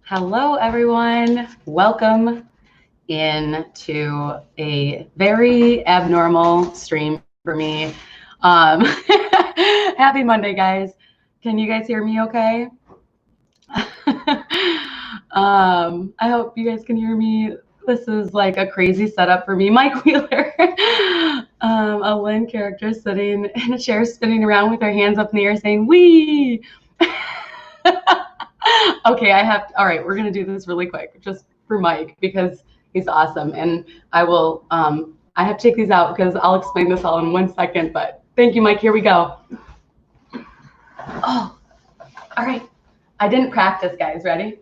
Hello, everyone. Welcome into a very abnormal stream for me. Happy Monday, guys. Can you guys hear me okay? I hope you guys can hear me. This is like a crazy setup for me. Mike Wheeler, a Lynn character sitting in a chair spinning around with her hands up in the air saying, "Wee!" Okay, all right, we're gonna do this really quick just for Mike because he's awesome. And I will, I have to take these out because I'll explain this all in 1 second, but thank you, Mike. Here we go. Oh, all right. I didn't practice, guys. Ready?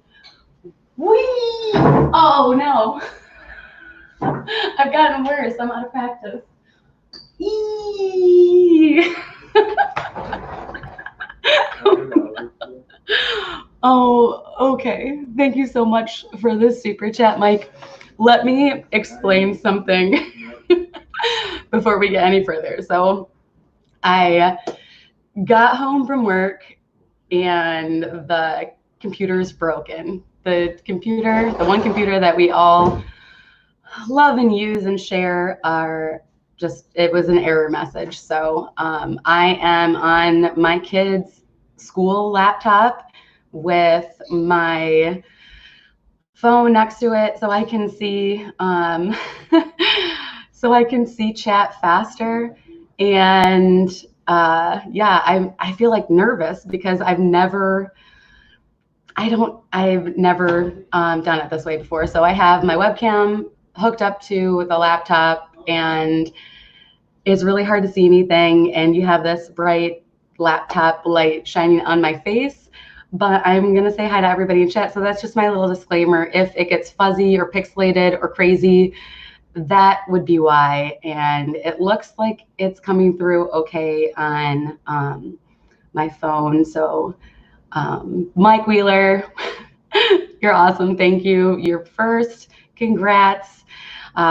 Whee! Oh, no. I've gotten worse. I'm out of practice. Eee! Oh, okay. Thank you so much for this super chat, Mike. Let me explain something before we get any further. So I got home from work and the computer's broken. The one computer that we all love and use and share it was an error message. So I am on my kid's school laptop with my phone next to it so I can see chat faster. And yeah, I feel like nervous because I've never done it this way before. So I have my webcam hooked up to the laptop and it's really hard to see anything. And you have this bright laptop light shining on my face. But I'm going to say hi to everybody in chat. So that's just my little disclaimer. If it gets fuzzy or pixelated or crazy, that would be why. And it looks like it's coming through okay on my phone. So Mike Wheeler, you're awesome. Thank you. You're first. Congrats.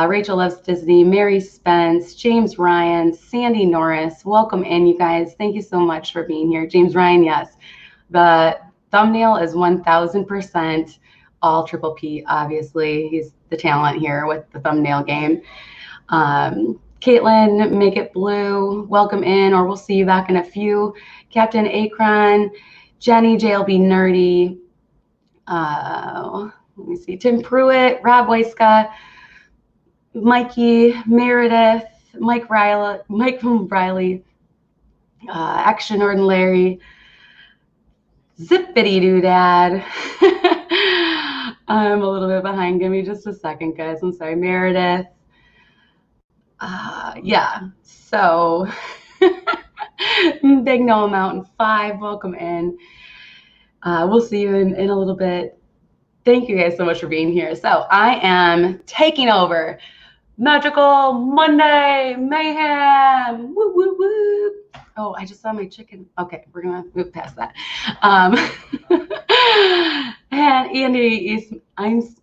Rachel Loves Disney, Mary Spence, James Ryan, Sandy Norris. Welcome in, you guys. Thank you so much for being here. James Ryan, yes. The thumbnail is 1000% all Triple P, obviously. He's the talent here with the thumbnail game. Caitlin, Make It Blue, welcome in, or we'll see you back in a few. Captain Akron, Jenny, JLB Nerdy. Let me see. Tim Pruitt, Rob Weiska, Mikey, Meredith, Mike from Riley, Action Ordinary, Zippity Doodad. I'm a little bit behind. Give me just a second, guys. I'm sorry. Meredith. Yeah. So, Big Noah Mountain 5, welcome in. We'll see you in a little bit. Thank you guys so much for being here. So I am taking over Magical Monday Mayhem. Woo, woo, woo. Oh, I just saw my chicken. Okay, we're going to move past that. And Andy Einsman.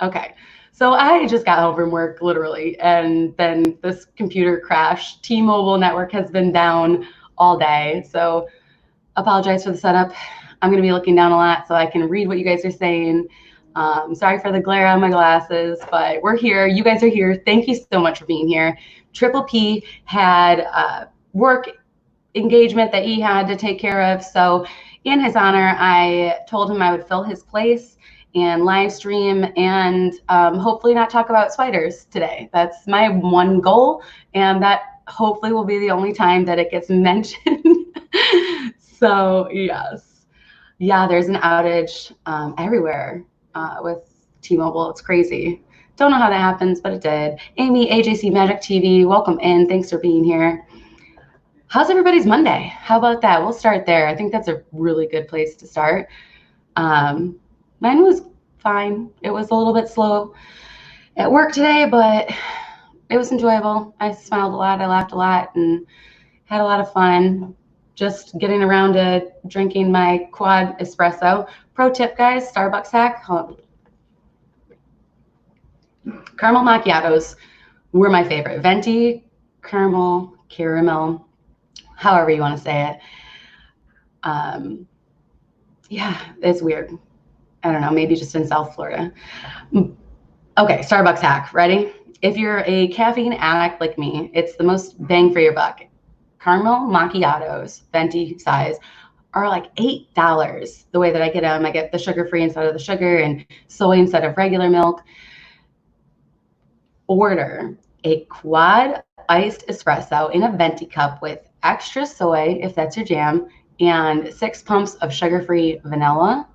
Okay, so I just got home from work, literally, and then this computer crashed. T-Mobile network has been down all day, so apologize for the setup. I'm going to be looking down a lot so I can read what you guys are saying. Sorry for the glare on my glasses, but we're here. You guys are here. Thank you so much for being here. Triple P had work engagement that he had to take care of. So in his honor, I told him I would fill his place and live stream and hopefully not talk about spiders today. That's my one goal. And that hopefully will be the only time that it gets mentioned. So yes. Yeah, there's an outage everywhere with T-Mobile. It's crazy. Don't know how that happens, but it did. Amy, AJC Magic TV, welcome in. Thanks for being here. How's everybody's Monday? How about that? We'll start there. I think that's a really good place to start. Mine was fine. It was a little bit slow at work today, but it was enjoyable. I smiled a lot. I laughed a lot and had a lot of fun. Just getting around to drinking my quad espresso. Pro tip, guys, Starbucks hack. Hold on. Caramel macchiatos were my favorite. Venti, caramel, however you want to say it. Yeah, it's weird. I don't know, maybe just in South Florida. Okay, Starbucks hack. Ready? If you're a caffeine addict like me, it's the most bang for your buck. Caramel macchiatos, venti size, are like $8. The way that I get them, I get the sugar-free instead of the sugar and soy instead of regular milk. Order a quad iced espresso in a venti cup with extra soy, if that's your jam, and 6 pumps of sugar-free vanilla.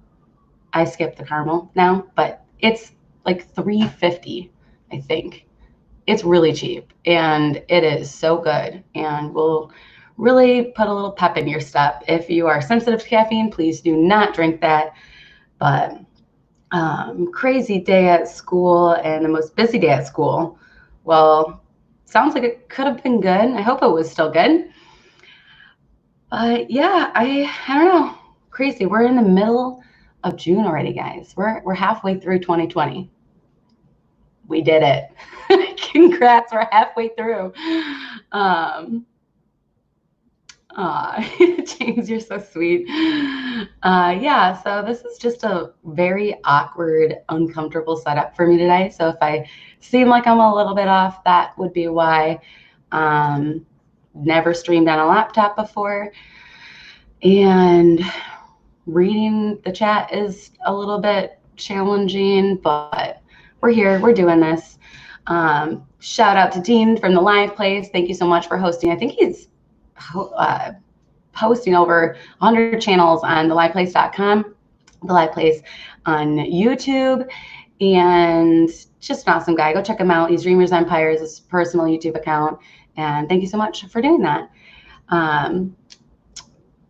I skipped the caramel now, but it's like $3.50, I think. It's really cheap and it is so good and will really put a little pep in your step. If you are sensitive to caffeine, please do not drink that. But crazy day at school and the most busy day at school. Well, sounds like it could have been good. I hope it was still good. But yeah, I don't know. Crazy. We're in the middle of June already, guys. We're halfway through 2020. We did it. Congrats, we're halfway through. James, you're so sweet. Yeah, so this is just a very awkward, uncomfortable setup for me today. So if I seem like I'm a little bit off, that would be why. Never streamed on a laptop before. And reading the chat is a little bit challenging, but we're here, we're doing this. Shout out to Dean from the Live Place. Thank you so much for hosting. I think he's hosting over 100 channels on theliveplace.com, the Live Place on YouTube, and just an awesome guy. Go check him out. He's Dreamers Empires, his personal YouTube account, and thank you so much for doing that.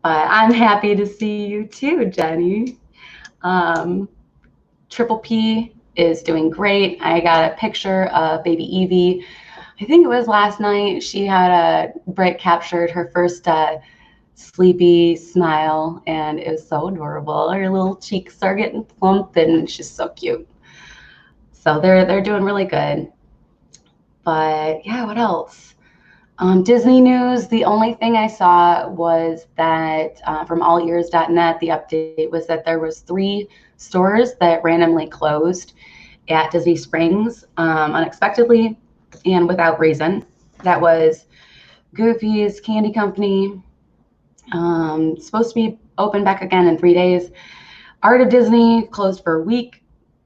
But I'm happy to see you too, Jenny. Triple P is doing great. I got a picture of baby Evie. I think it was last night. She had Britt captured her first sleepy smile, and it was so adorable. Her little cheeks are getting plump, and she's so cute. So they're doing really good. But yeah, what else? Disney news, the only thing I saw was that from allears.net, the update was that there was 3 stores that randomly closed at Disney Springs unexpectedly and without reason. That was Goofy's Candy Company, supposed to be open back again in 3 days. Art of Disney closed for a week,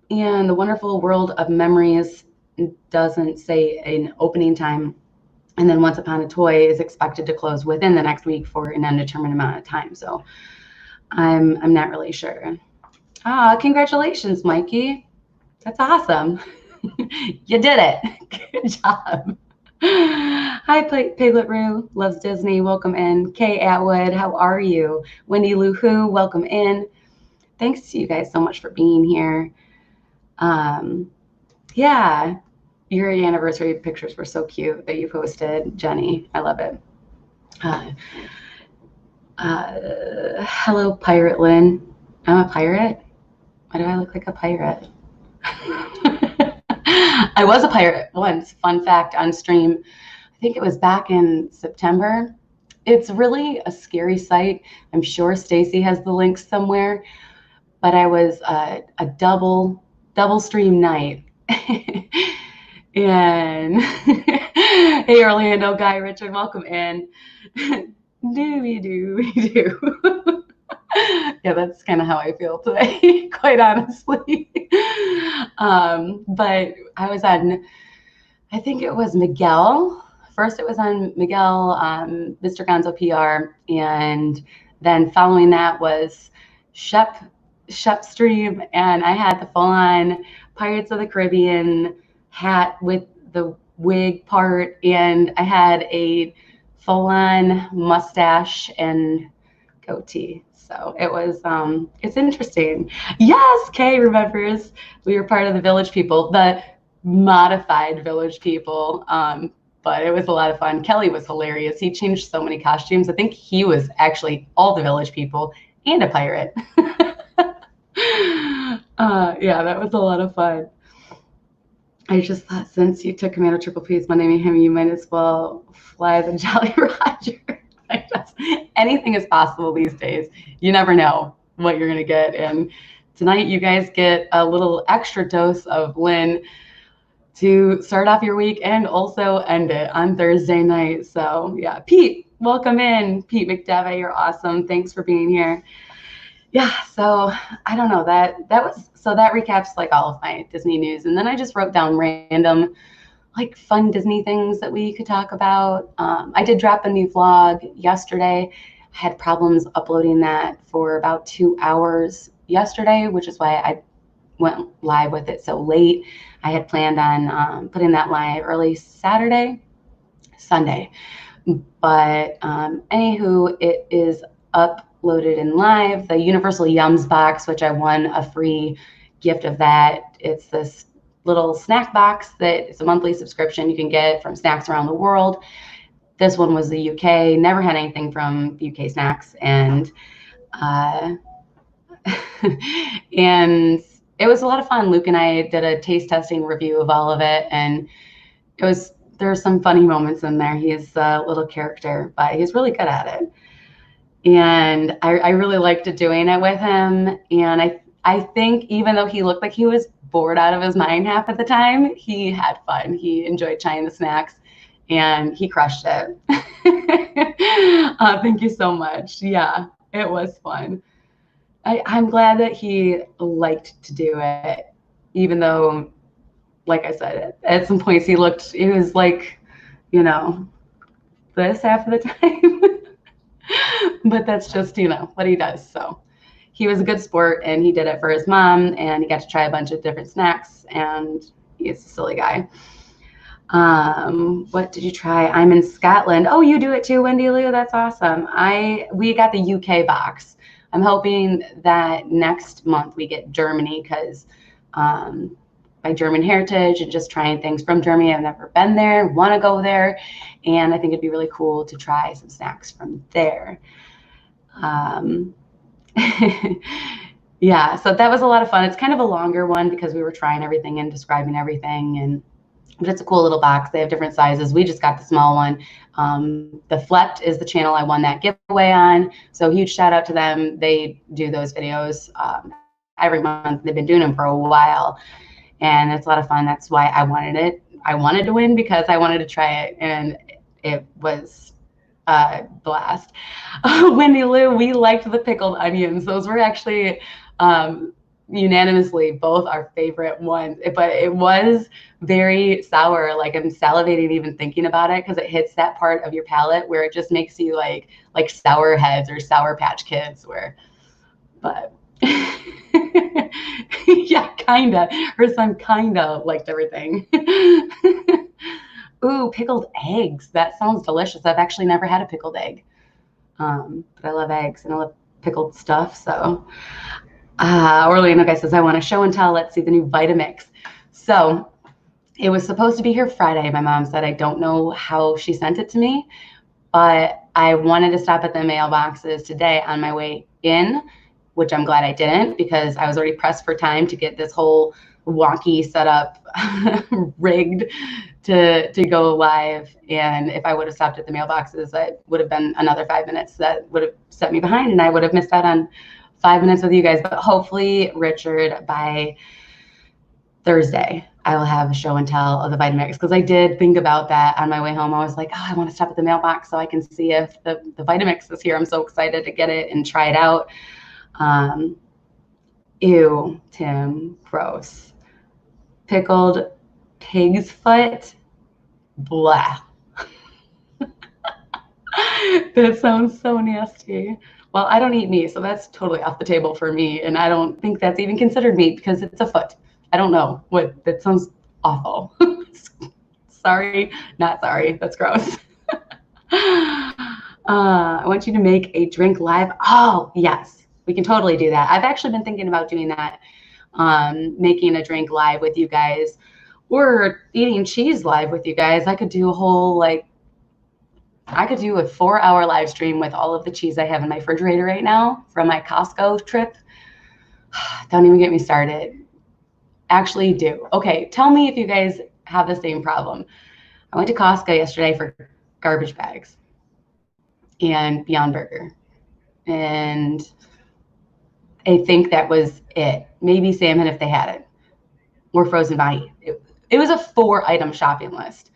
and the Wonderful World of Memories doesn't say an opening time. And then Once Upon a Toy is expected to close within the next week for an undetermined amount of time. So I'm not really sure. Congratulations, Mikey. That's awesome. You did it. Good job. Hi, Piglet Roo. Loves Disney. Welcome in. Kay Atwood, how are you? Wendy Lou Who, welcome in. Thanks to you guys so much for being here. Yeah. Your anniversary pictures were so cute that you posted, Jenny. I love it. Hello, Pirate Lynn. I'm a pirate? Why do I look like a pirate? I was a pirate once. Fun fact on stream. I think it was back in September. It's really a scary sight. I'm sure Stacy has the link somewhere. But I was a double stream night. And hey, Orlando, Guy, Richard, welcome in. Do. Yeah, that's kind of how I feel today, quite honestly. But I was on, I think it was Miguel. First it was on Miguel, Mr. Gonzo PR, and then following that was Shep stream, and I had the full-on Pirates of the Caribbean hat with the wig part, and I had a full-on mustache and goatee. So it was it's interesting. Yes, Kay remembers we were part of the Village People, the modified Village People, but it was a lot of fun. Kelly was hilarious. He changed so many costumes. I think he was actually all the Village People and a pirate. Yeah, that was a lot of fun. I just thought, since you took Commando Triple P's Monday Mayhem, you might as well fly the Jolly Roger. Anything is possible these days. You never know what you're gonna get. And tonight you guys get a little extra dose of Lynn to start off your week and also end it on Thursday night. So yeah, Pete, welcome in. Pete McDevitt, you're awesome. Thanks for being here. Yeah, so I don't know, that recaps like all of my Disney news. And then I just wrote down random like fun Disney things that we could talk about. I did drop a new vlog yesterday. I had problems uploading that for about 2 hours yesterday, which is why I went live with it so late. I had planned on putting that live early Sunday. But anywho, it is uploaded and live. The Universal Yums box, which I won a free gift of that. It's this little snack box that it's a monthly subscription you can get from snacks around the world. This one was the UK. Never had anything from UK snacks, and and it was a lot of fun. Luke and I did a taste testing review of all of it, and there's some funny moments in there. He's a little character, but he's really good at it. And I really liked doing it with him. And I think even though he looked like he was bored out of his mind half of the time, he had fun. He enjoyed trying the snacks, and he crushed it. Thank you so much. Yeah, it was fun. I'm glad that he liked to do it, even though, like I said, at some points he was like, you know, this half of the time. But that's just, you know, what he does. So he was a good sport, and he did it for his mom, and he got to try a bunch of different snacks, and he's a silly guy. What did you try? I'm in Scotland. Oh, you do it too, Wendy Lou. That's awesome. We got the UK box. I'm hoping that next month we get Germany, because by German heritage and just trying things from Germany. I've never been there, want to go there, and I think it'd be really cool to try some snacks from there. Yeah, so that was a lot of fun. It's kind of a longer one because we were trying everything and describing everything, but it's a cool little box. They have different sizes. We just got the small one. The Flepped is the channel I won that giveaway on, so huge shout out to them. They do those videos every month. They've been doing them for a while, and it's a lot of fun. That's why I wanted it. I wanted to win because I wanted to try it, and it was a blast. Wendy Lou, we liked the pickled onions. Those were actually unanimously both our favorite ones, but it was very sour. Like, I'm salivating even thinking about it, because it hits that part of your palate where it just makes you like Sour Heads or Sour Patch Kids, but yeah, kinda. Her son kinda liked everything. Ooh, pickled eggs. That sounds delicious. I've actually never had a pickled egg. But I love eggs and I love pickled stuff. So Orlando guy says, I want to show and tell. Let's see the new Vitamix. So it was supposed to be here Friday. My mom said, I don't know how she sent it to me, but I wanted to stop at the mailboxes today on my way in, which I'm glad I didn't, because I was already pressed for time to get this whole wonky setup rigged to go live. And if I would have stopped at the mailboxes, that would have been another 5 minutes that would have set me behind, and I would have missed out on 5 minutes with you guys. But hopefully, Richard, by Thursday, I will have a show and tell of the Vitamix, because I did think about that on my way home. I was like, oh, I want to stop at the mailbox so I can see if the Vitamix is here. I'm so excited to get it and try it out. Ew, Tim, gross. Pickled pig's foot, blah. That sounds so nasty. Well, I don't eat meat, so that's totally off the table for me, and I don't think that's even considered meat because it's a foot. I don't know what, that sounds awful. Sorry, not sorry, that's gross. I want you to make a drink live. Oh, yes, we can totally do that. I've actually been thinking about doing that, making a drink live with you guys, or eating cheese live with you guys. I could do a whole, I could do a 4-hour live stream with all of the cheese I have in my refrigerator right now from my Costco trip. Don't even get me started. Actually do. Okay, tell me if you guys have the same problem. I went to Costco yesterday for garbage bags and Beyond Burger. And I think that was it. Maybe salmon if they had it, or frozen mahi. It was a 4-item shopping list.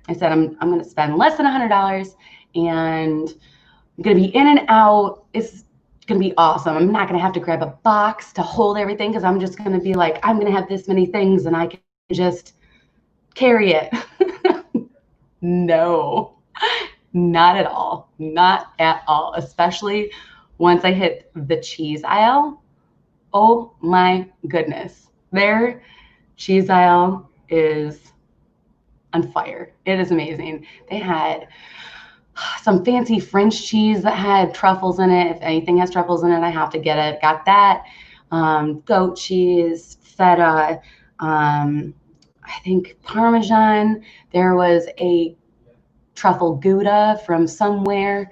I said, I'm going to spend less than $100 and I'm going to be in and out. It's going to be awesome. I'm not going to have to grab a box to hold everything because I'm just going to be like, I'm going to have this many things and I can just carry it. No, not at all. Not at all. Especially once I hit the cheese aisle. Oh my goodness. Their cheese aisle is on fire. It is amazing. They had some fancy French cheese that had truffles in it. If anything has truffles in it, I have to get it. Got that. Goat cheese, feta, I think Parmesan. There was a truffle Gouda from somewhere.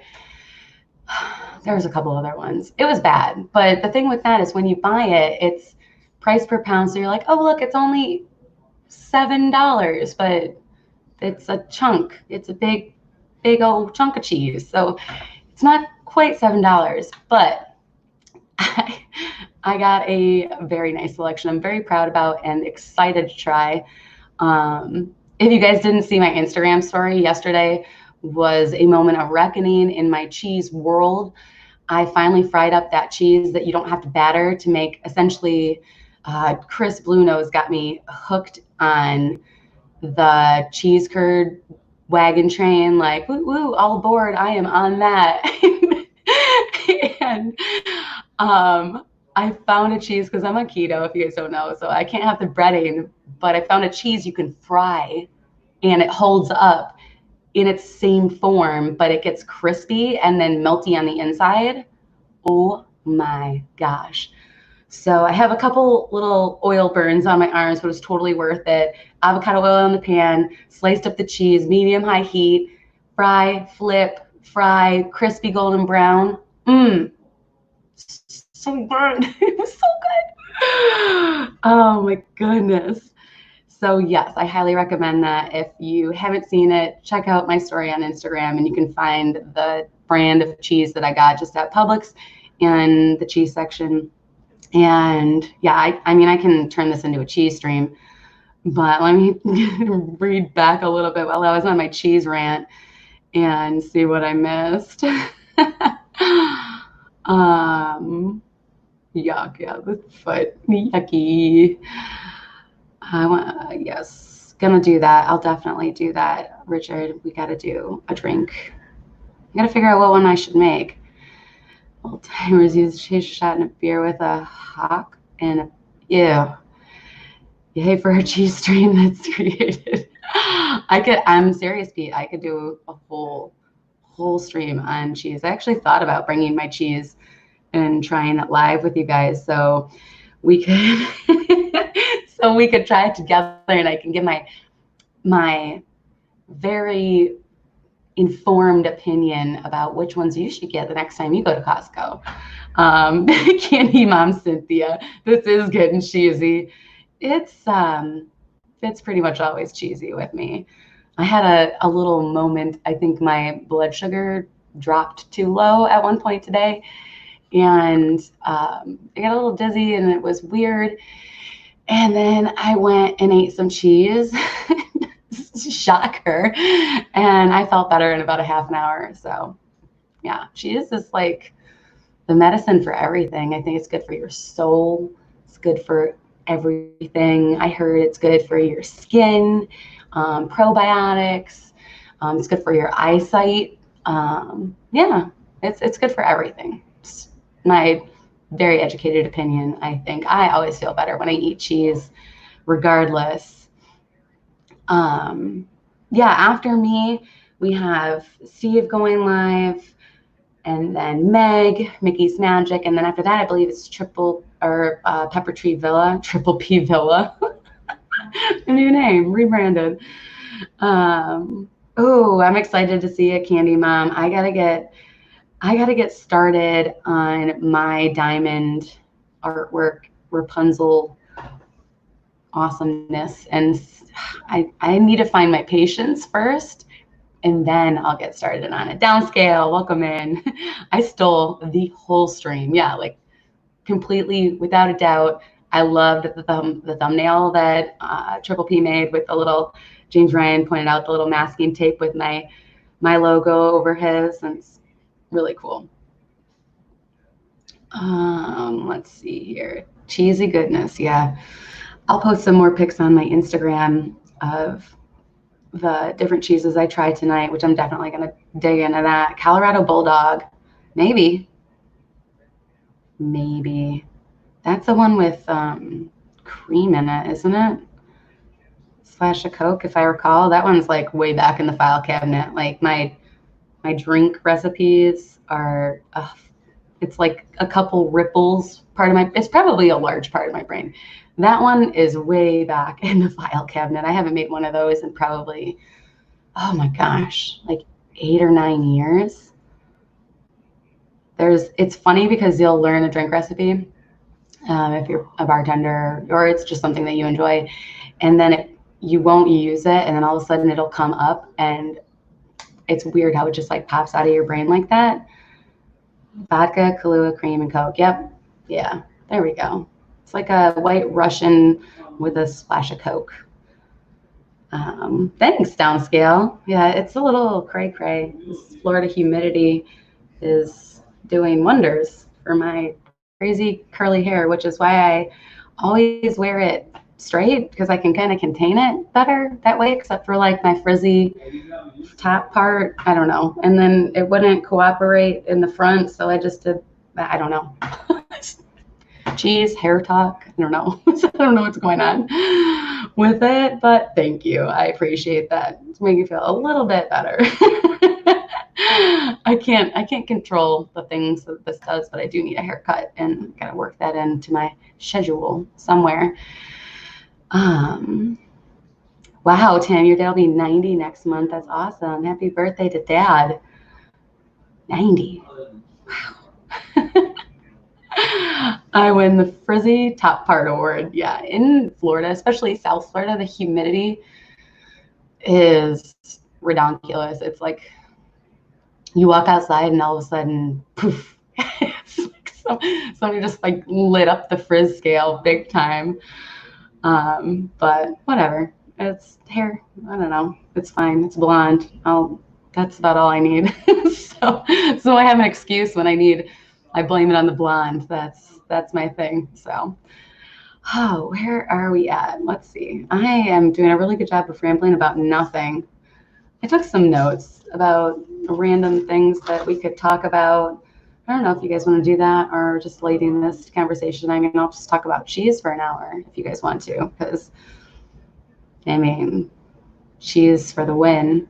There was a couple other ones. It was bad. But the thing with that is when you buy it, it's price per pound. So you're like, oh, look, it's only $7, but it's a chunk. It's a big old chunk of cheese. So it's not quite $7, but I got a very nice selection I'm very proud about and excited to try. If you guys didn't see my Instagram story, yesterday was a moment of reckoning in my cheese world. I finally fried up that cheese that you don't have to batter to make. Essentially, Chris Blue Nose got me hooked on the cheese curd wagon train, like, woo, woo, all aboard, I am on that. And I found a cheese, because I'm on keto, if you guys don't know, so I can't have the breading, but I found a cheese you can fry, and it holds up in its same form, but it gets crispy and then melty on the inside. Oh my gosh. So I have a couple little oil burns on my arms, but it's totally worth it. Avocado oil in the pan, sliced up the cheese, medium-high heat, fry, flip, fry, crispy golden brown. So good. It was so good. Oh my goodness. So yes, I highly recommend that. If you haven't seen it, check out my story on Instagram, and you can find the brand of cheese that I got just at Publix in the cheese section. And yeah, I mean, I can turn this into a cheese stream, but let me read back a little bit while I was on my cheese rant and see what I missed. Yuck, yeah, the foot, yucky. Yes, gonna do that. I'll definitely do that. Richard, we gotta do a drink. I gotta figure out what one I should make. Old timers use a chase shot and a beer with a hawk and a, ew. Yay for a cheese stream that's created. I'm serious, Pete. I could do a whole stream on cheese. I actually thought about bringing my cheese and trying it live with you guys, so we could try it together, and I can give my very informed opinion about which ones you should get the next time you go to Costco. Candy Mom Cynthia, this is getting cheesy. It's pretty much always cheesy with me. I had a little moment. I think my blood sugar dropped too low at one point today, and I got a little dizzy, and it was weird. And then I went and ate some cheese. Shocker. And I felt better in about a half an hour. So yeah, cheese is like the medicine for everything. I think it's good for your soul. It's good for everything. I heard it's good for your skin, probiotics. It's good for your eyesight. Yeah, it's good for everything. It's my very educated opinion. I think I always feel better when I eat cheese, regardless. Yeah, after me, we have Steve going live, and then Mickey's Magic, and then after that, I believe it's Pepper Tree Villa, Triple P Villa. A new name, rebranded. Oh, I'm excited to see it, Candy Mom. I gotta get started on my diamond artwork, Rapunzel awesomeness, and I need to find my patience first, and then I'll get started on it. Downscale, welcome in. I stole the whole stream. Yeah, like completely, without a doubt, I loved the thumbnail that Triple P made with the little, James Ryan pointed out the little masking tape with my logo over his, and it's really cool. Let's see here. Cheesy goodness, yeah. I'll post some more pics on my Instagram of the different cheeses I tried tonight, which I'm definitely going to dig into that. Colorado Bulldog, maybe. That's the one with cream in it, isn't it? Splash of Coke, if I recall. That one's like way back in the file cabinet. Like my drink recipes are, it's like a couple ripples part of my, it's probably a large part of my brain. That one is way back in the file cabinet. I haven't made one of those in probably, oh my gosh, like 8 or 9 years. It's funny because you'll learn a drink recipe if you're a bartender, or it's just something that you enjoy, and then you won't use it, and then all of a sudden it'll come up, and it's weird how it just like pops out of your brain like that. Vodka, Kahlua, cream, and Coke. Yep. Yeah, there we go. It's like a White Russian with a splash of Coke. Thanks, Downscale. Yeah, it's a little cray-cray. This Florida humidity is doing wonders for my crazy curly hair, which is why I always wear it straight, because I can kind of contain it better that way, except for like my frizzy top part. I don't know. And then it wouldn't cooperate in the front, so I just did, I don't know. Cheese, hair talk. I don't know. I don't know what's going on with it, but thank you. I appreciate that. It's making me feel a little bit better. I can't control the things that this does, but I do need a haircut, and gotta work that into my schedule somewhere. Wow, Tim, your dad will be 90 next month. That's awesome. Happy birthday to Dad. 90. Wow. I win the Frizzy Top Part Award. Yeah, in Florida, especially South Florida, the humidity is redonkulous. It's like you walk outside and all of a sudden, poof, it's like somebody just like lit up the frizz scale big time. But whatever. It's hair. I don't know. It's fine. It's blonde. That's about all I need. so I have an excuse when I blame it on the blonde. That's my thing. So, where are we at? Let's see. I am doing a really good job of rambling about nothing. I took some notes about random things that we could talk about. I don't know if you guys want to do that, or just leading this conversation. I mean, I'll just talk about cheese for an hour if you guys want to, because I mean, cheese for the win.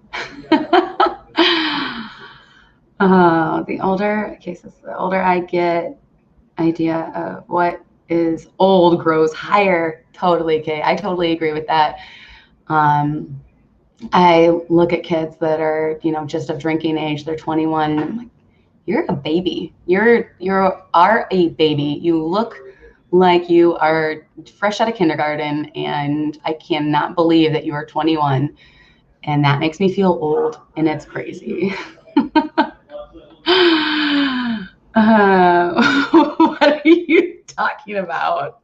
The older I get, idea of what is old grows higher. Totally, Kay. I totally agree with that. I look at kids that are, just of drinking age. They're 21. And I'm like, you're a baby. You are a baby. You look like you are fresh out of kindergarten, and I cannot believe that you are 21. And that makes me feel old, and it's crazy. What are you talking about?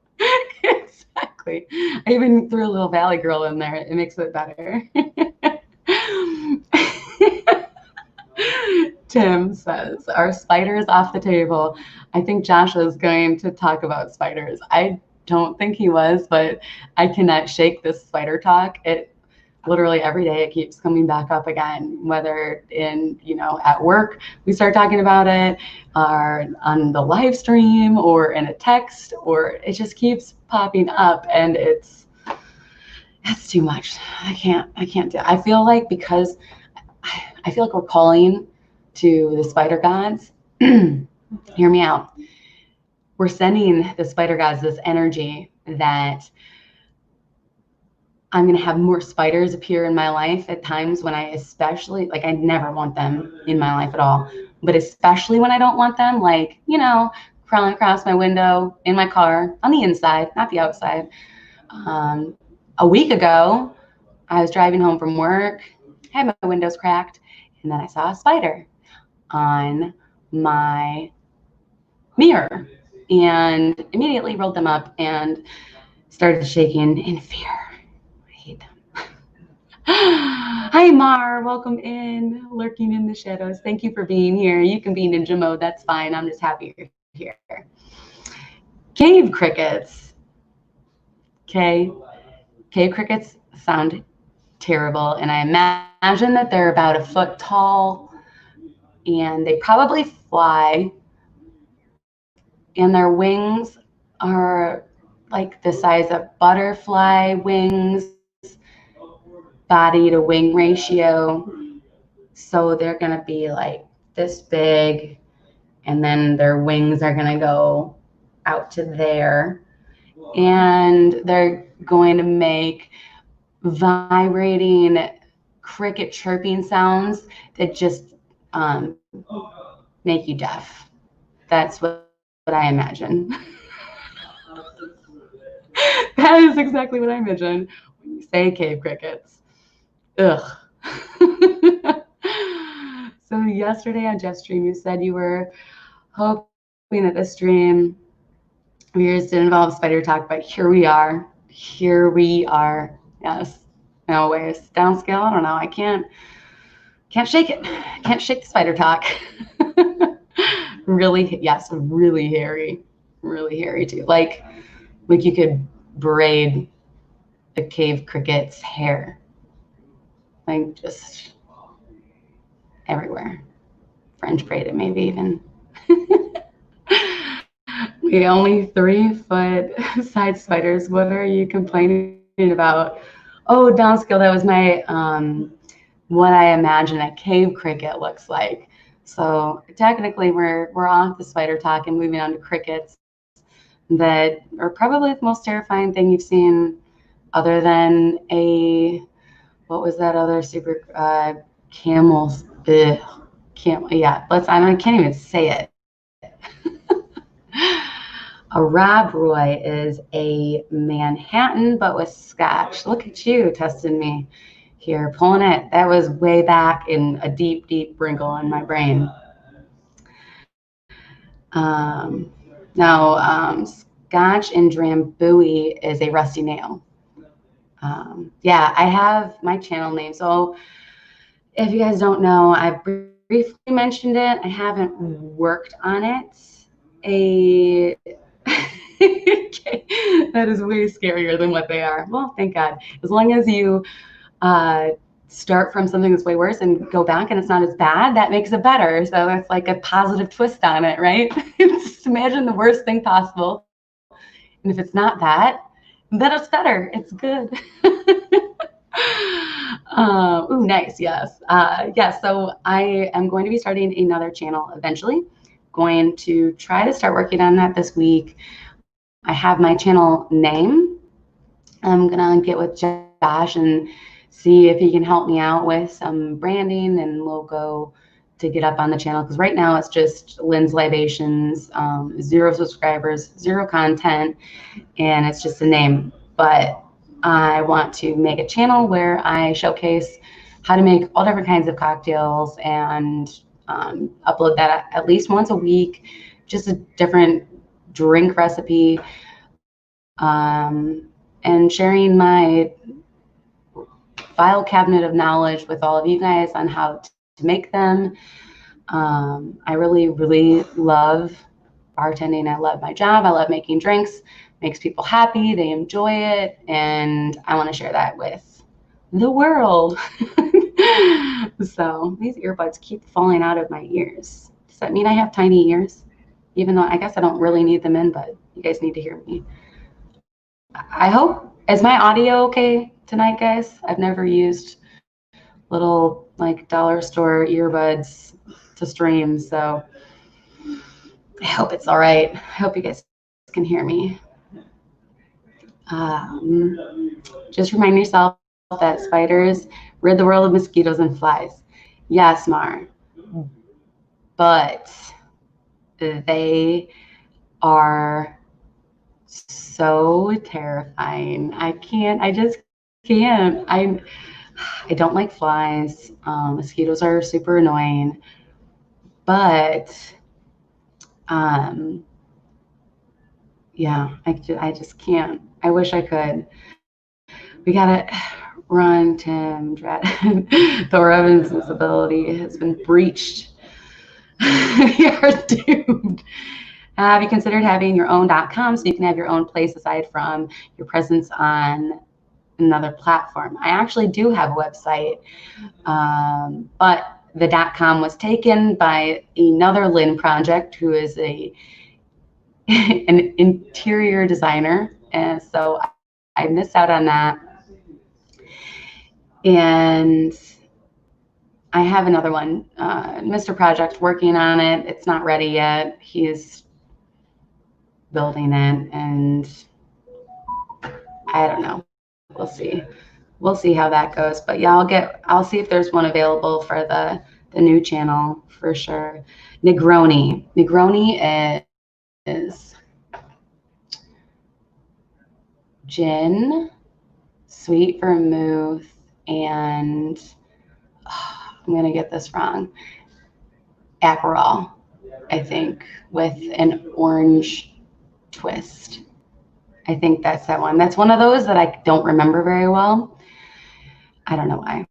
Exactly. I even threw a little Valley Girl in there. It makes it better. Tim says, are spiders off the table? I think Josh is going to talk about spiders. I don't think he was, but I cannot shake this spider talk. It literally every day it keeps coming back up again, whether at work we start talking about it, or on the live stream, or in a text, or it just keeps popping up, and it's too much. I can't do it. I feel like we're calling to the spider gods. Hear me out. We're sending the spider gods this energy that I'm going to have more spiders appear in my life at times when I never want them in my life at all. But especially when I don't want them, crawling across my window in my car on the inside, not the outside. A week ago, I was driving home from work, had my windows cracked, and then I saw a spider on my mirror. and immediately rolled them up and started shaking in fear. I hate them. Hi, Mar. Welcome in, lurking in the shadows. Thank you for being here. You can be ninja mode. That's fine. I'm just happy you're here. Cave crickets. Okay. Cave crickets sound terrible, and I imagine that they're about 1 foot tall, and they probably fly, and their wings are like the size of butterfly wings, body to wing ratio. So they're going to be like this big, and then their wings are going to go out to there, and they're going to make vibrating cricket chirping sounds that just make you deaf. That's what I imagine. That is exactly what I imagine when you say cave crickets. Ugh. So yesterday on Jeff's stream, you said you were hoping that this stream of yours didn't involve spider talk, but here we are. Here we are. Yes. No ways. Downscale, I don't know. I can't shake it. Can't shake the spider talk. Really, yes, really hairy. Really hairy too. Like you could braid a cave cricket's hair. Like just everywhere. French braided maybe even. We only 3 foot side spiders. What are you complaining about? Oh, downscale, that was my what I imagine a cave cricket looks like. So technically we're off the spider talk and moving on to crickets that are probably the most terrifying thing you've seen, other than what was that other super camels? Yeah, I can't even say it. A Rob Roy is a Manhattan, but with scotch. Look at you testing me here, pulling it. That was way back in a deep, deep wrinkle in my brain. Now, scotch and Drambuie is a rusty nail. Yeah, I have my channel name. So if you guys don't know, I've briefly mentioned it. I haven't worked on it. Okay. That is way scarier than what they are. Well, thank God. As long as you start from something that's way worse and go back and it's not as bad, that makes it better. So that's like a positive twist on it, right? Just imagine the worst thing possible. And if it's not that, then it's better. It's good. Ooh, nice. Yes. Yes. So I am going to be starting another channel eventually. Going to try to start working on that this week. I have my channel name. I'm gonna get with Josh and see if he can help me out with some branding and logo to get up on the channel, because right now it's just Lynn's Libations, 0 subscribers, 0 content, and it's just a name. But I want to make a channel where I showcase how to make all different kinds of cocktails and upload that at least once a week, just a different drink recipe, and sharing my file cabinet of knowledge with all of you guys on how to make them. I really, really love bartending. I love my job. I love making drinks. Makes people happy. They enjoy it. And I want to share that with the world. So these earbuds keep falling out of my ears. Does that mean I have tiny ears? Even though I guess I don't really need them in, but you guys need to hear me. I hope, is my audio okay tonight, guys? I've never used little like dollar store earbuds to stream, so I hope it's all right. I hope you guys can hear me. Just remind yourself that spiders rid the world of mosquitoes and flies. Yes, Mar, but they are so terrifying. I just can't. I don't like flies. Mosquitoes are super annoying, but yeah, I just can't. I wish I could. We gotta run, Tim. Thor Evans' ability has been breached. We are doomed. Have you considered having your own .com so you can have your own place aside from your presence on another platform? I actually do have a website, but the .com was taken by another Lynn Project, who is an interior designer, and so I missed out on that. And I have another one, Mr. Project, working on it. It's not ready yet. He's building it, and I don't know. We'll see. We'll see how that goes. But yeah, I'll see if there's one available for the new channel for sure. Negroni. Negroni is gin, sweet vermouth, and I'm gonna get this wrong. Aperol, I think, with an orange twist. I think that's that one. That's one of those that I don't remember very well. I don't know why.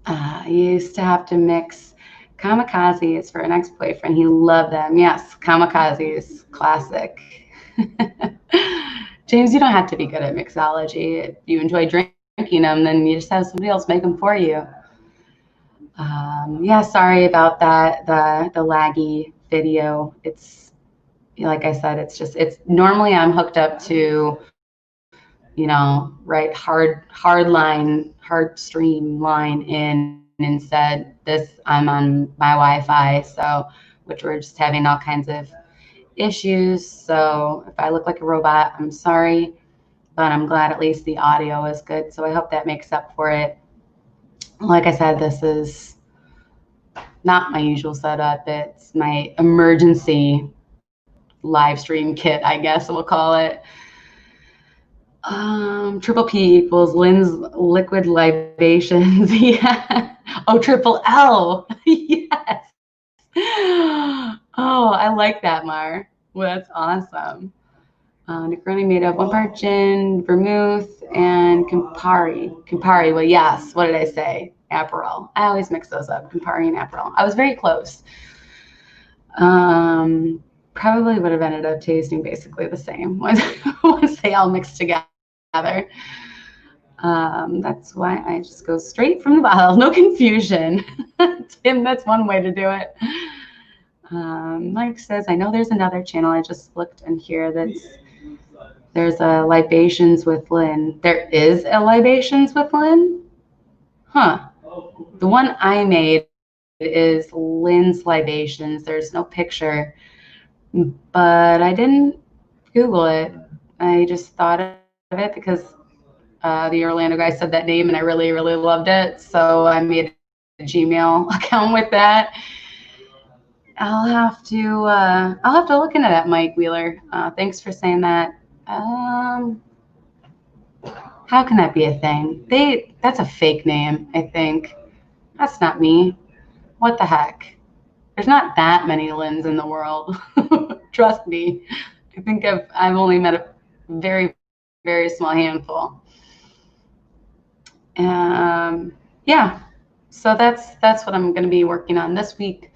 I used to have to mix kamikazes for an ex-boyfriend. He loved them. Yes, kamikazes, classic. James, you don't have to be good at mixology. If you enjoy drinking them, then you just have somebody else make them for you. Yeah, sorry about that, the laggy video. It's, like I said, it's normally I'm hooked up to, you know, right, hard stream line in. Instead, I'm on my Wi-Fi, so, which we're just having all kinds of issues. So if I look like a robot, I'm sorry, but I'm glad at least the audio is good. So I hope that makes up for it. Like I said, this is not my usual setup. It's my emergency live stream kit, I guess we'll call it. Triple P equals Lynn's liquid libations. Yeah. Oh, triple L. Yes. Oh, I like that, Mar. Well, that's awesome. Negroni made of 1 part gin, vermouth, and Campari. Campari, well, yes. What did I say? Aperol. I always mix those up, Campari and Aperol. I was very close. Probably would have ended up tasting basically the same once they all mixed together. That's why I just go straight from the bottle. No confusion. Tim, that's one way to do it. Mike says, I know there's another channel. I just looked in here there's a Libations with Lynn. There is a Libations with Lynn? Huh. The one I made is Lynn's Libations. There's no picture, but I didn't Google it. I just thought of it because the Orlando guy said that name and I really, really loved it. So I made a Gmail account with that. I'll have to look into that, Mike Wheeler. Thanks for saying that. How can that be a thing? That's a fake name, I think. That's not me. What the heck? There's not that many Lyns in the world. Trust me. I think I've only met a very, very small handful. Yeah. So that's what I'm going to be working on this week.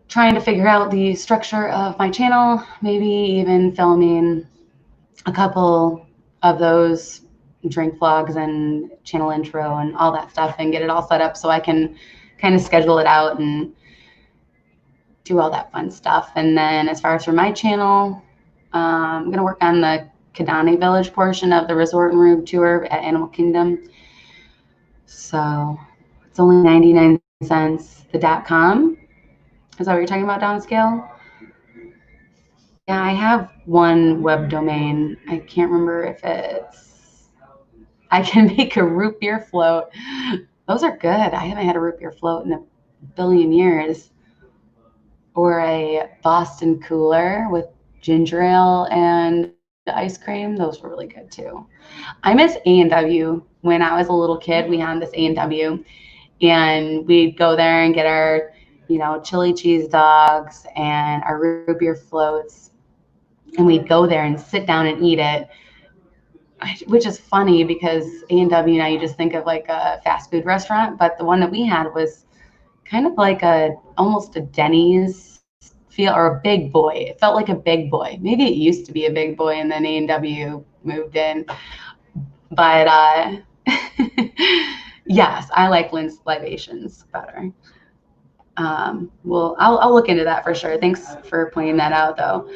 Trying to figure out the structure of my channel, maybe even filming a couple of those drink vlogs and channel intro and all that stuff and get it all set up so I can kind of schedule it out and do all that fun stuff. And then as far as for my channel, I'm going to work on the Kidani Village portion of the Resort and Room tour at Animal Kingdom. So it's only 99 cents. The .com. Is that what you're talking about, downscale? Yeah, I have one web domain. I can't remember if it's... I can make a root beer float. Those are good. I haven't had a root beer float in a billion years. Or a Boston cooler with ginger ale and ice cream. Those were really good too. I miss A&W. When I was a little kid, we had this A&W. And we'd go there and get our, you know, chili cheese dogs and our root beer floats. and we'd go there and sit down and eat it, which is funny because A&W now you just think of like a fast food restaurant, but the one that we had was kind of like almost a Denny's feel, or a Big Boy. It felt like a Big Boy. Maybe it used to be a Big Boy and then A&W moved in. But yes, I like Lynn's Libations better. Well, I'll look into that for sure. Thanks for pointing that out, though.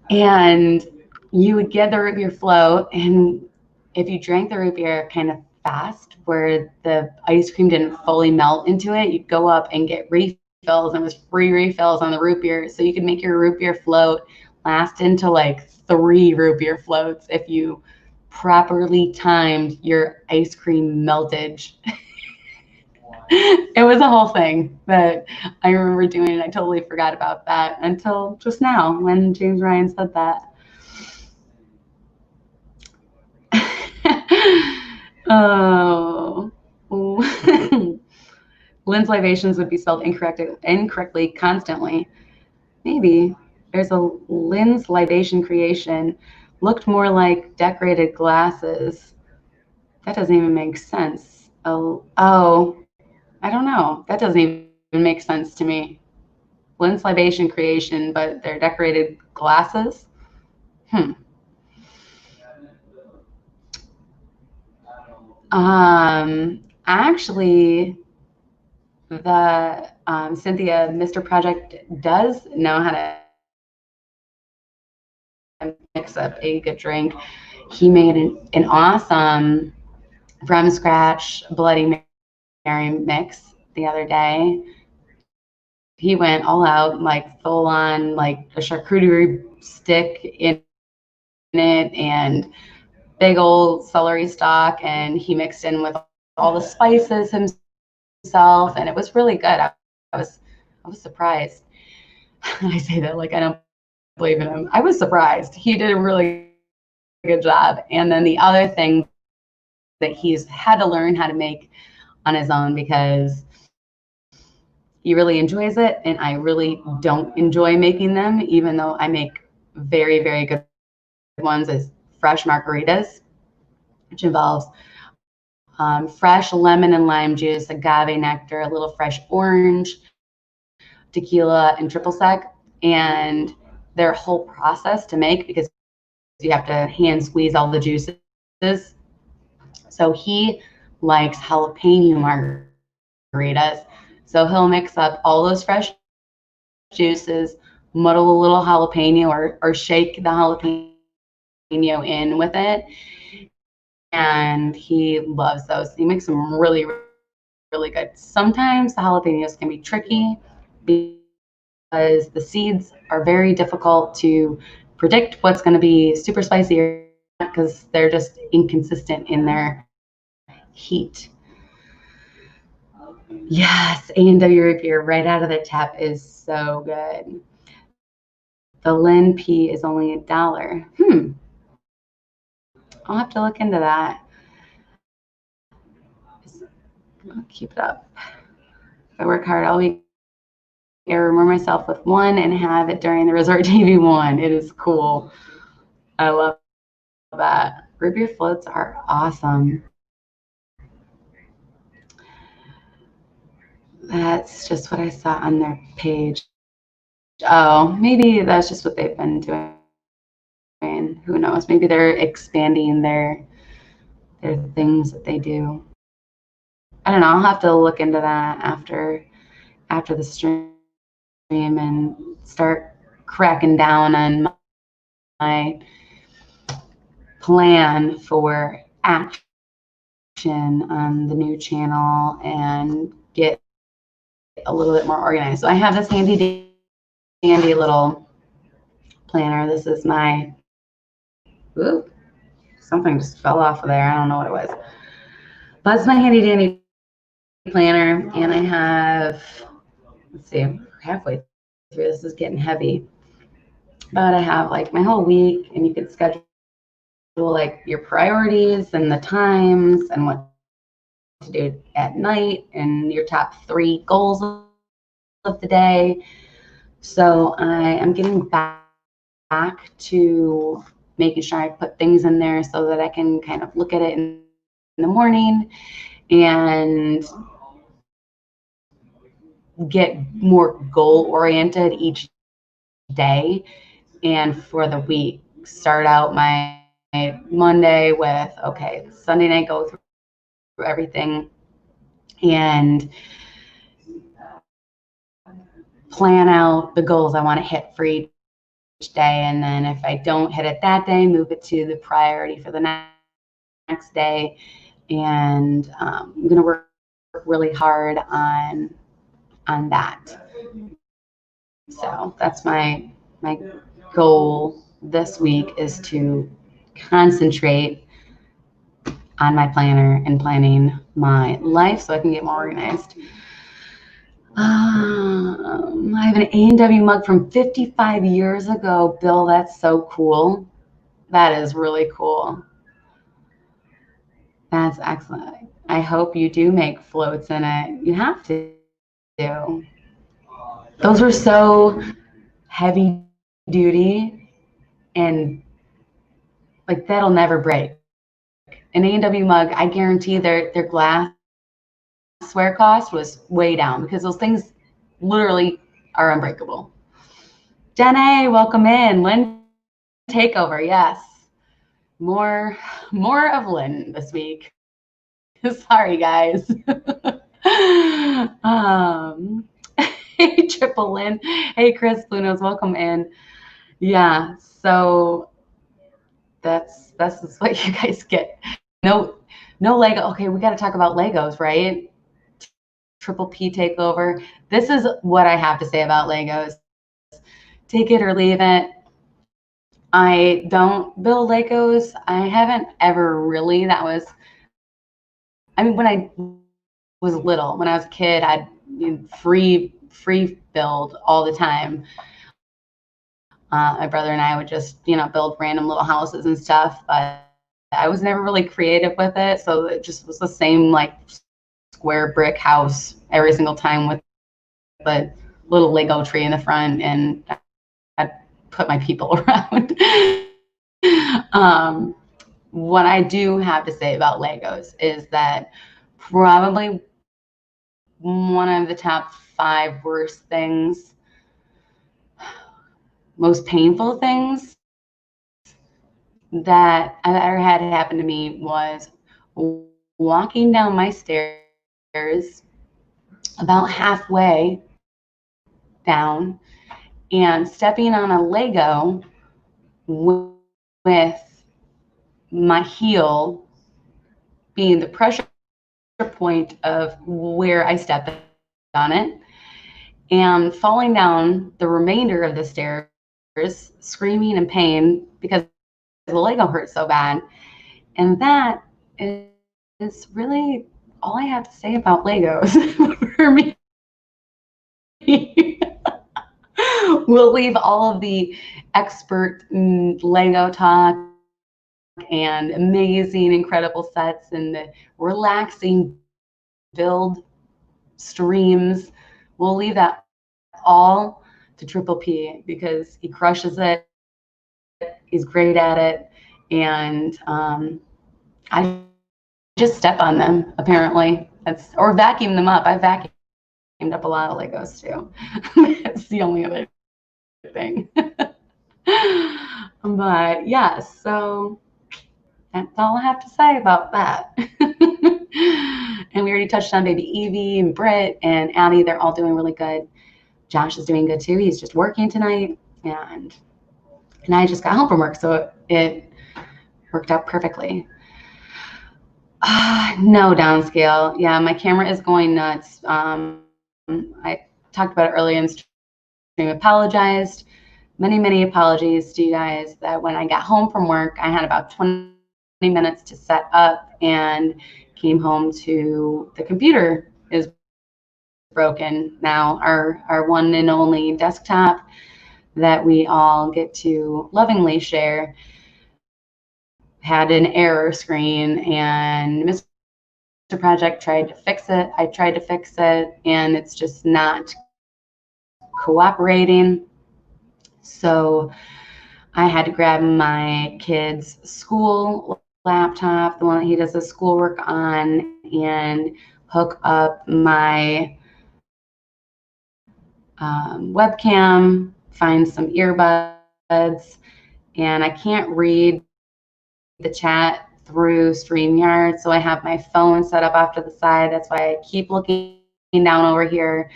And you would get the root beer float, and if you drank the root beer kind of fast, where the ice cream didn't fully melt into it, you'd go up and get refills, and it was free refills on the root beer. So you could make your root beer float last into like 3 root beer floats if you properly timed your ice cream meltage. It was a whole thing that I remember doing, and I totally forgot about that until just now when James Ryan said that. Oh. Lynn's Libations would be spelled incorrectly constantly. Maybe. There's a Lynn's Libation creation. Looked more like decorated glasses. That doesn't even make sense. Oh, I don't know. That doesn't even make sense to me. Lynn's Libation creation, but they're decorated glasses? Actually, the Cynthia Mr. Project does know how to mix up a good drink. He made an awesome from scratch Bloody Mary mix the other day. He went all out, like full on, like a charcuterie stick in it and big old celery stalk, and he mixed in with all the spices himself, and it was really good. I was surprised. I say that like I don't believe in him. I was surprised. He did a really good job. And then the other thing that he's had to learn how to make on his own, because he really enjoys it, and I really don't enjoy making them, even though I make very, very good ones, is fresh margaritas, which involves fresh lemon and lime juice, agave nectar, a little fresh orange, tequila, and triple sec. And their whole process to make, because you have to hand squeeze all the juices. So he likes jalapeno margaritas. So he'll mix up all those fresh juices, muddle a little jalapeno or shake the jalapeno in with it. And he loves those. He makes them really, really good. Sometimes the jalapenos can be tricky because the seeds are very difficult to predict what's going to be super spicy or not, because they're just inconsistent in their heat. Yes, A&W root beer right out of the tap is so good. The Lynn P is only $1. I'll have to look into that. I'll keep it up. If I work hard, I'll be reward myself with one and have it during the Resort TV one. It is cool. I love that. Root beer floats are awesome. That's just what I saw on their page. Oh, maybe that's just what they've been doing. Who knows? Maybe they're expanding their things that they do. I don't know. I'll have to look into that after the stream and start cracking down on my plan for action on the new channel and get a little bit more organized. So I have this handy dandy little planner. This is my, ooh, something just fell off of there. I don't know what it was. But it's my handy dandy planner, and I have, let's see, halfway through. This is getting heavy. But I have like my whole week, and you can schedule like your priorities and the times and what to do at night and your top 3 goals of the day. So I am getting back back to making sure I put things in there so that I can kind of look at it in the morning and get more goal oriented each day, and for the week start out my Monday with, okay, Sunday night, go through everything and plan out the goals I want to hit for each day, and then if I don't hit it that day, move it to the priority for the next day. And I'm gonna work really hard on that. So that's my goal this week, is to concentrate on my planner and planning my life so I can get more organized. I have an A&W mug from 55 years ago. Bill, that's so cool. That is really cool. That's excellent. I hope you do make floats in it. You have to do. Those are so heavy duty and like that'll never break. An A&W mug, I guarantee their glassware cost was way down because those things literally are unbreakable. Jenny, welcome in. Lynn Takeover, yes. More of Lynn this week. Sorry, guys. Hey, Triple Lynn. Hey, Chris Blunos, welcome in. Yeah, so that's what you guys get. No Lego. Okay, we got to talk about Legos, right? Triple P takeover. This is what I have to say about Legos. Take it or leave it. I don't build Legos. I haven't ever really. I mean, when I was little, when I was a kid, I'd free build all the time. My brother and I would just, build random little houses and stuff, but I was never really creative with it. So it just was the same like square brick house every single time with a little Lego tree in the front, and I'd put my people around. What I do have to say about Legos is that probably one of the top 5 worst things, most painful things that I've ever had happen to me was walking down my stairs about halfway down and stepping on a Lego with my heel being the pressure point of where I stepped on it, and falling down the remainder of the stairs, screaming in pain because the Lego hurt so bad. And that is really all I have to say about Legos for me. We'll leave all of the expert Lego talk and amazing, incredible sets and the relaxing build streams. We'll leave that all to Triple P because he crushes it. He's great at it. And I just step on them, apparently. Or vacuum them up. I vacuumed up a lot of Legos too. That's the only other thing. But yeah, so that's all I have to say about that. And we already touched on baby Evie and Britt and Addie. They're all doing really good. Josh is doing good too. He's just working tonight, and I just got home from work, so it worked out perfectly. No downscale. Yeah, my camera is going nuts. I talked about it earlier in the stream. Apologized. Many apologies to you guys that when I got home from work, I had about 20 minutes to set up and came home to the computer is broken now. Our one and only desktop that we all get to lovingly share had an error screen, and Mr. Project tried to fix it. I tried to fix it, and it's just not cooperating. So I had to grab my kid's school laptop, the one that he does his schoolwork on, and hook up my webcam, find some earbuds, and I can't read the chat through StreamYard, so I have my phone set up off to the side. That's why I keep looking down over here,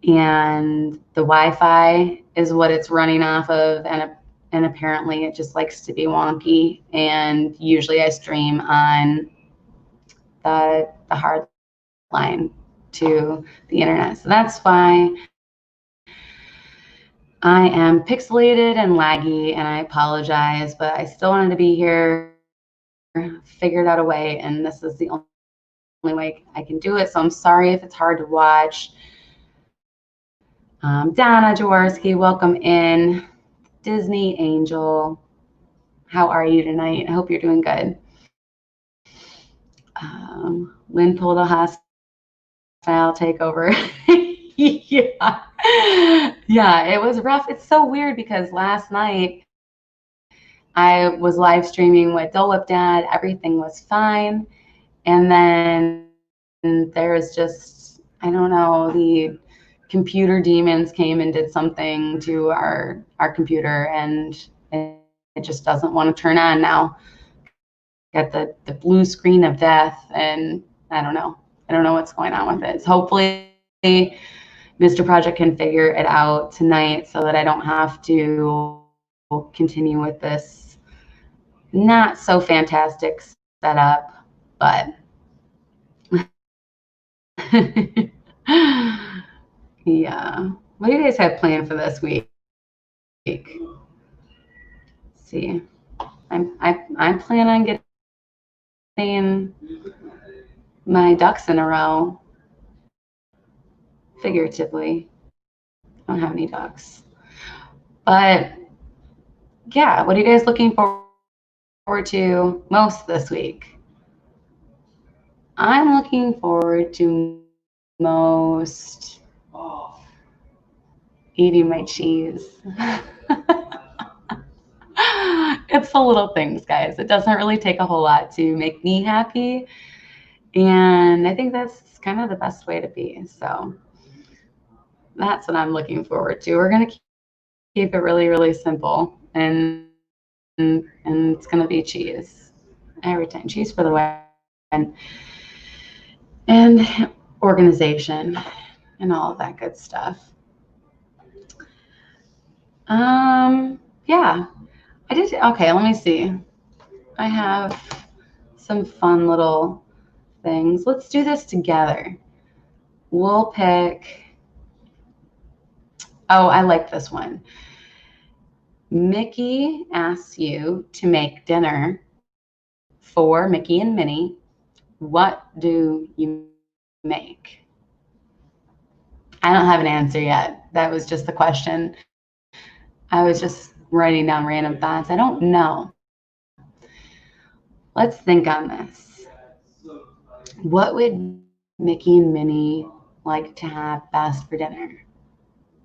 and the Wi-Fi is what it's running off of, and apparently it just likes to be wonky, and usually I stream on the hard line to the internet. So that's why I am pixelated and laggy, and I apologize, but I still wanted to be here, figured out a way, and this is the only way I can do it. So I'm sorry if it's hard to watch. Donna Jaworski, welcome in. Disney Angel, how are you tonight? I hope you're doing good. Lynn pulled a hostile takeover. Yeah. Yeah, it was rough. It's so weird because last night I was live streaming with Dole Whip Dad. Everything was fine. And then there's just, I don't know, the computer demons came and did something to our computer, and it just doesn't want to turn on now. Got the blue screen of death, and I don't know what's going on with it. So hopefully Mr. Project can figure it out tonight so that I don't have to continue with this not so fantastic setup, but yeah. What do you guys have planned for this week? Let's see, I plan on getting my ducks in a row, figuratively. I don't have any ducks, but yeah. What are you guys looking forward to most this week? I'm looking forward to most eating my cheese. It's the little things, guys. It doesn't really take a whole lot to make me happy, and I think that's kind of the best way to be. So that's what I'm looking forward to. We're going to keep it really, really simple, and it's going to be cheese every time. Cheese for the win, and organization, and all of that good stuff. Yeah, I did. Okay, let me see. I have some fun little things. Let's do this together. We'll pick. Oh, I like this one. Mickey asks you to make dinner for Mickey and Minnie. What do you make? I don't have an answer yet. That was just the question. I was just writing down random thoughts. I don't know. Let's think on this. What would Mickey and Minnie like to have best for dinner?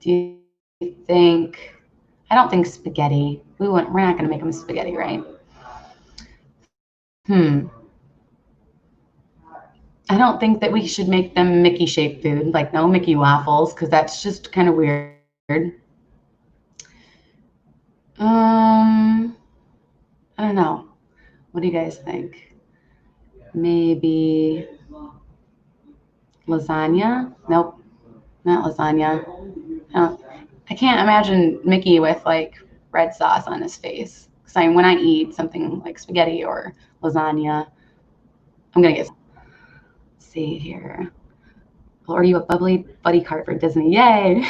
Do you think? I don't think spaghetti. We're not going to make them spaghetti, right? I don't think that we should make them Mickey-shaped food, like no Mickey waffles, because that's just kind of weird. I don't know. What do you guys think? Maybe lasagna? Nope, not lasagna. I can't imagine Mickey with like red sauce on his face. Because when I eat something like spaghetti or lasagna, I'm gonna get. Let's see here. I'll order you a bubbly buddy cart for Disney. Yay!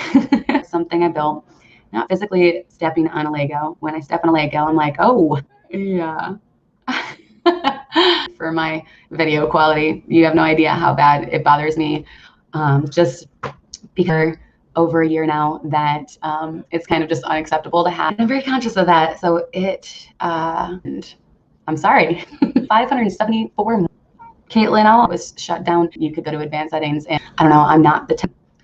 Something I built. Not physically stepping on a Lego. When I step on a Lego, I'm like, oh, yeah. For my video quality, you have no idea how bad it bothers me. Just because over a year now that it's kind of just unacceptable to have. I'm very conscious of that. So and I'm sorry, 574. Caitlin, I was shut down. You could go to advanced settings, and I don't know. I'm not the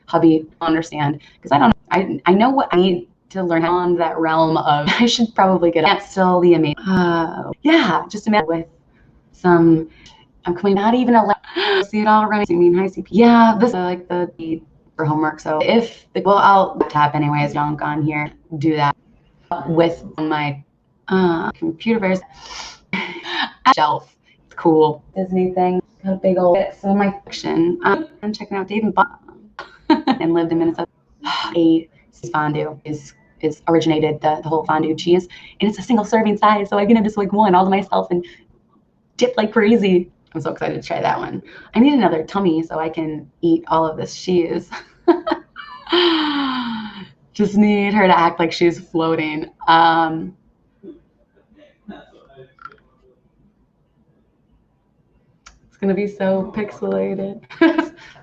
hubby. Understand, because I don't know. I know what I need. to learn how on that realm of I should probably get that's still the amazing. Yeah, just imagine with some. I'm coming not even a see it all running. I mean, high CP. Yeah, this is like the for homework. So if the well, I'll tap anyways. Junk on here. Do that with my computer version shelf. It's cool. Disney thing. Got a big old so my collection. I'm checking out Dave and Bob and lived in Minnesota. A fondue is originated the whole fondue cheese, and it's a single serving size. So I can have just like one all to myself and dip like crazy. I'm so excited to try that one. I need another tummy so I can eat all of this cheese. Just need her to act like she's floating. It's gonna be so pixelated.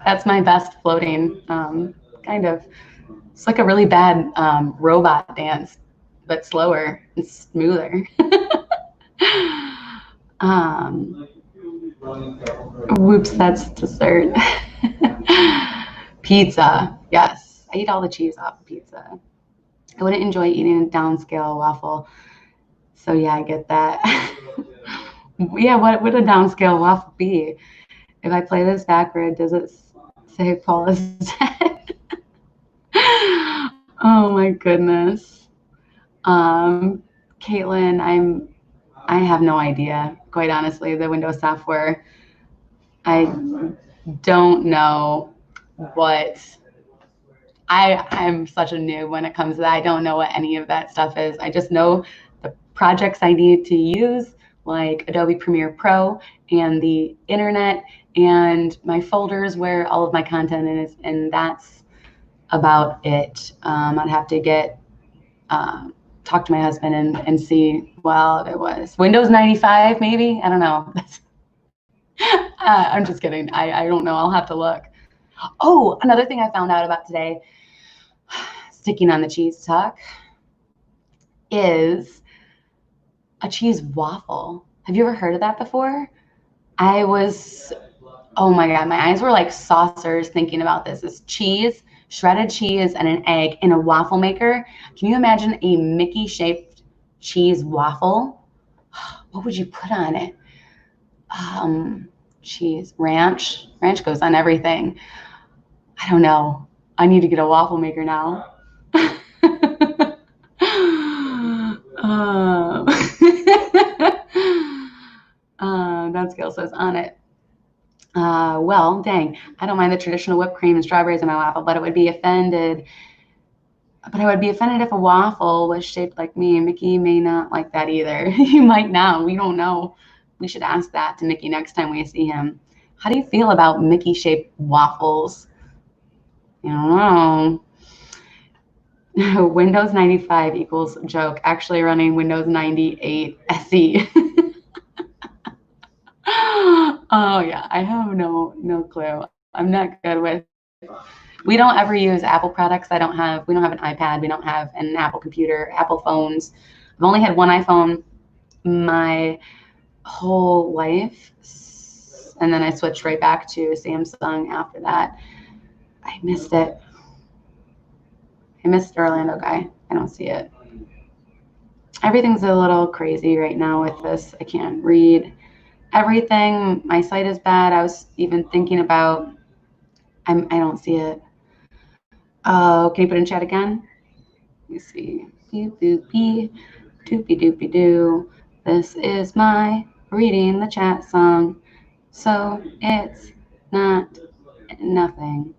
That's my best floating, kind of. It's like a really bad robot dance, but slower and smoother. Whoops, that's dessert. Pizza, yes. I eat all the cheese off of pizza. I wouldn't enjoy eating a downscale waffle. So yeah, I get that. Yeah, what would a downscale waffle be? If I play this backward, does it say Paul is dead? Oh my goodness. Caitlin, I have no idea, quite honestly, the Windows software. I don't know what I'm such a noob when it comes to that. I don't know what any of that stuff is. I just know the projects I need to use, like Adobe Premiere Pro and the internet and my folders where all of my content is, and that's about it. I'd have to get talk to my husband and see. Well, it was Windows 95, maybe. I don't know. I'm just kidding. I don't know. I'll have to look. Oh, another thing I found out about today, sticking on the cheese talk, is a cheese waffle. Have you ever heard of that before? Oh my God, my eyes were like saucers thinking about this. It's cheese, shredded cheese, and an egg in a waffle maker. Can you imagine a Mickey-shaped cheese waffle? What would you put on it? Cheese, ranch. Ranch goes on everything. I don't know. I need to get a waffle maker now. That scale says on it. Well, dang, I don't mind the traditional whipped cream and strawberries in my waffle, but I would be offended if a waffle was shaped like me. Mickey may not like that either. He might not. We don't know. We should ask that to Mickey next time we see him. How do you feel about Mickey-shaped waffles? I don't know. Windows 95 equals joke. Actually running Windows 98 SE. Oh yeah, I have no clue. I'm not good with. We don't ever use Apple products. We don't have an iPad. We don't have an Apple computer, Apple phones. I've only had one iPhone my whole life, and then I switched right back to Samsung after that. I missed it. I missed Orlando guy. I don't see it. Everything's a little crazy right now with this. I can't read everything. My sight is bad. I was even thinking about, I don't see it. Oh, can you put in chat again? Let me see. Doopy doopy doo. This is my reading the chat song. So it's not nothing.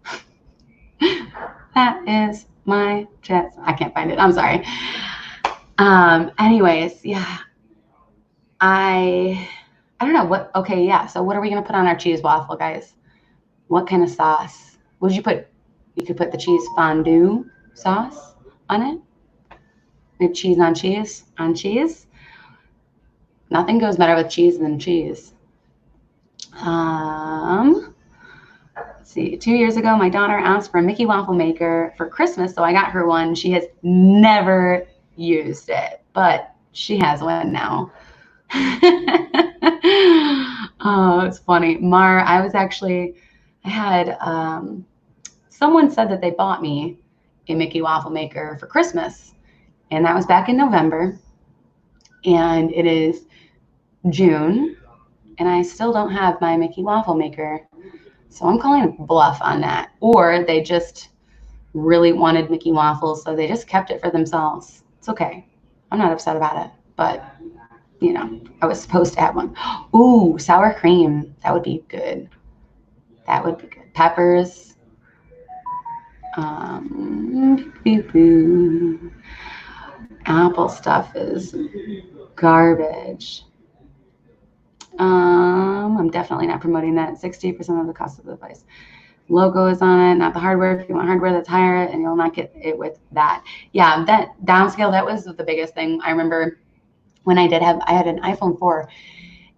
That is my chat song. I can't find it. I'm sorry. Anyways, yeah. I don't know what. Okay, yeah. So what are we gonna put on our cheese waffle, guys? What kind of sauce would you put? You could put the cheese fondue sauce on it. Maybe cheese on cheese on cheese. Nothing goes better with cheese than cheese. Let's see. 2 years ago, my daughter asked for a Mickey waffle maker for Christmas, so I got her one. She has never used it, but she has one now. Oh, it's funny. Mar, I had someone said that they bought me a Mickey waffle maker for Christmas, And that was back in November. And it is June, and I still don't have my Mickey waffle maker. So I'm calling bluff on that. Or they just really wanted Mickey waffles, so they just kept it for themselves. It's okay. I'm not upset about it, but you know, I was supposed to have one. Ooh, sour cream. That would be good. That would be good. Peppers. Apple stuff is garbage. I'm definitely not promoting that. 60% of the cost of the device. Logo is on it, not the hardware. If you want hardware, that's higher, and you'll not get it with that. Yeah, that downscale, that was the biggest thing. I remember when I had an iPhone 4,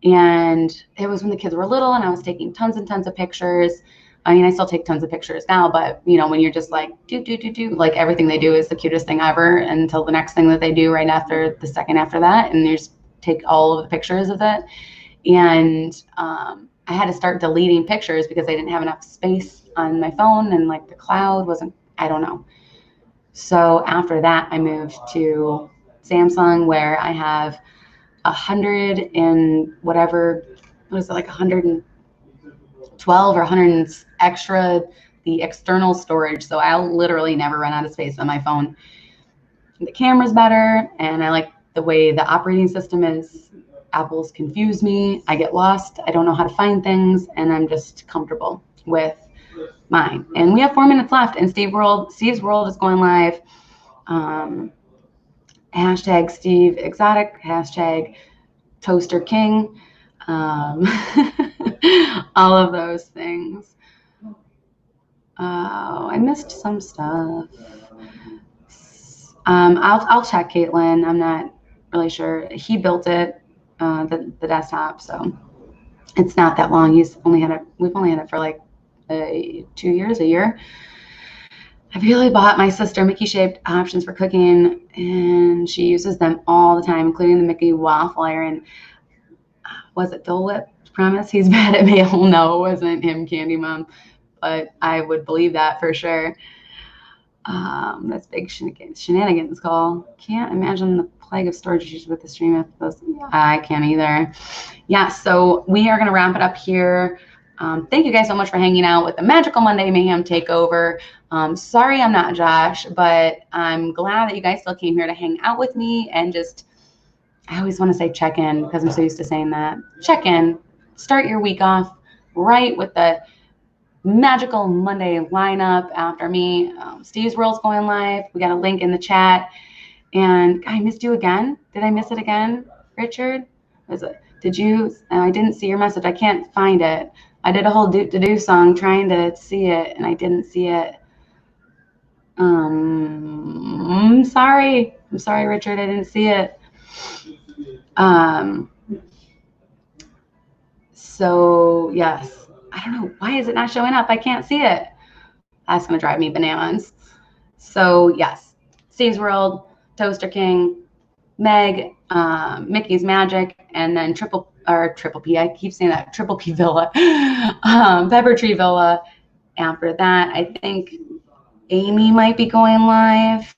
and it was when the kids were little, and I was taking tons and tons of pictures. I mean, I still take tons of pictures now, but you know, when you're just like do, like everything they do is the cutest thing ever until the next thing that they do right after the second after that, and you just take all of the pictures of it. And I had to start deleting pictures because I didn't have enough space on my phone, and like the cloud wasn't, I don't know. So after that, I moved to Samsung, where I have 100 and whatever, what is it, like 112 or 100 extra, the external storage. So I'll literally never run out of space on my phone. The camera's better, and I like the way the operating system is. Apples confuse me. I get lost. I don't know how to find things, and I'm just comfortable with mine. And we have 4 minutes left, and Steve's World is going live. Hashtag Steve Exotic, hashtag Toaster King, all of those things. I missed some stuff. I'll check Caitlin. I'm not really sure. He built it, the desktop, so it's not that long. We've only had it for like 2 years, a year. I've really bought my sister Mickey-shaped options for cooking, and she uses them all the time, including the Mickey waffle iron. Was it Dole Whip? Promise he's bad at mail. No, it wasn't him, Candy Mom, but I would believe that for sure. That's big shenanigans call. Can't imagine the plague of storage issues with the stream after those. I can't either. Yeah, so we are going to wrap it up here. Thank you guys so much for hanging out with the Magical Monday Mayhem Takeover. Sorry I'm not Josh, but I'm glad that you guys still came here to hang out with me and just, I always want to say check in because I'm so used to saying that. Check in. Start your week off right with the Magical Monday lineup after me. Steve's World's going live. We got a link in the chat. And I missed you again. Did I miss it again, Richard? Did you? I didn't see your message. I can't find it. I did a whole do song trying to see it, and I didn't see it. I'm sorry. I'm sorry, Richard. I didn't see it. So yes, I don't know, why is it not showing up? I can't see it. That's gonna drive me bananas. So yes, Steve's World, Toaster King, Meg, Mickey's Magic, and then Triple P. I keep saying that, Triple P Villa, Pepper Tree Villa. After that, I think Amy might be going live.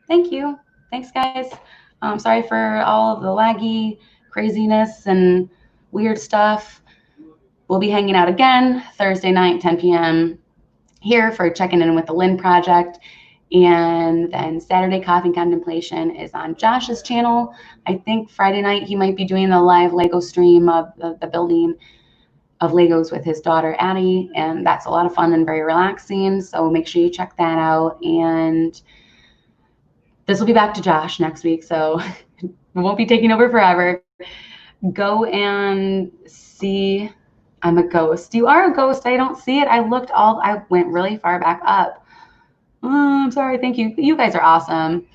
Thank you. Thanks, guys. Sorry for all of the laggy craziness and weird stuff. We'll be hanging out again Thursday night, 10 p.m. here for checking in with the Lynn Project. And then Saturday Coffee Contemplation is on Josh's channel. I think Friday night he might be doing the live Lego stream of the building of Legos with his daughter Addie, and that's a lot of fun and very relaxing. So make sure you check that out. And this will be back to Josh next week, so it won't be taking over forever. Go and see. I'm a ghost. You are a ghost. I don't see it. I went really far back up. I'm sorry. Thank you. You guys are awesome.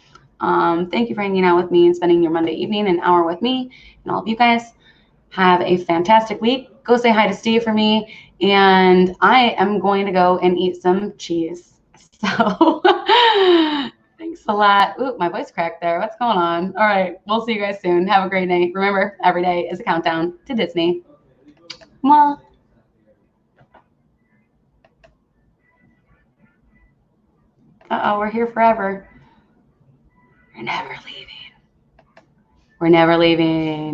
Thank you for hanging out with me and spending your Monday evening an hour with me. And all of you guys have a fantastic week. Go say hi to Steve for me. And I am going to go and eat some cheese. So thanks a lot. Ooh, my voice cracked there. What's going on? All right. We'll see you guys soon. Have a great night. Remember, every day is a countdown to Disney. Mwah. Uh-oh, we're here forever. We're never leaving. We're never leaving.